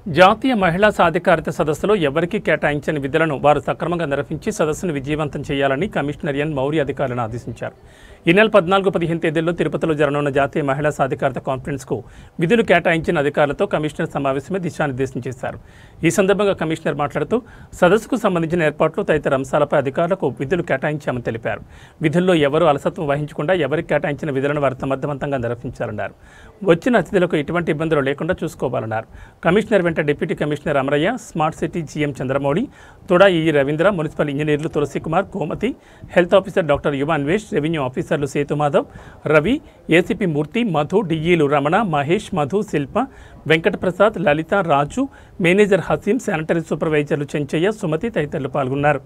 జాతీయ మహిళా సాధికారత సదస్సులో ఎవరికీ కేటాయించని విధులను వారు సక్రమంగా నిర్వహించి సదస్సును విజయవంతం చేయాలని కమిషనర్ ఎన్ మౌర్య అధికారులను ఆదేశించారు. ఈ నెల 14-15 తేదీల్లో తిరుపతిలో జరగనున్న జాతీయ మహిళా సాధికారత కాన్ఫరెన్స్కు విధులు కేటాయించిన అధికారులతో కమిషనర్ సమావేశమే దిశానిర్దేశం చేశారు. ఈ సందర్భంగా కమిషనర్ మాట్లాడుతూ సదస్సుకు సంబంధించిన ఏర్పాట్లు తదితర అంశాలపై అధికారులకు విధులు కేటాయించామని తెలిపారు. విధుల్లో ఎవరూ అలసత్వం వహించకుండా ఎవరికి కేటాయించిన విధులను వారు సమర్థవంతంగా నిర్వహించాలన్నారు. వచ్చిన అతిథులకు ఎటువంటి ఇబ్బందులు లేకుండా చూసుకోవాలన్నారు. కమిషనర్ వెంట deputy commissioner Amaraiah, smart city GM Chandramouli, తొడా ఈ రవీంద్ర, మున్సిపల్ ఇంజనీర్లు Tulasikumar, Komathi, health officer doctor Yuva Anvesh, revenue ఆఫీసర్లు సేతుమాధవ్, రవి, ఏసీపీ మూర్తి, మధు, డిఈలు రమణ, మహేష్, మధు, శిల్ప, వెంకటప్రసాద్, లలిత, రాజు, మేనేజర్ హసీం, శానిటరీ సూపర్వైజర్లు చెంచయ్య, సుమతి తదితరులు పాల్గొన్నారు.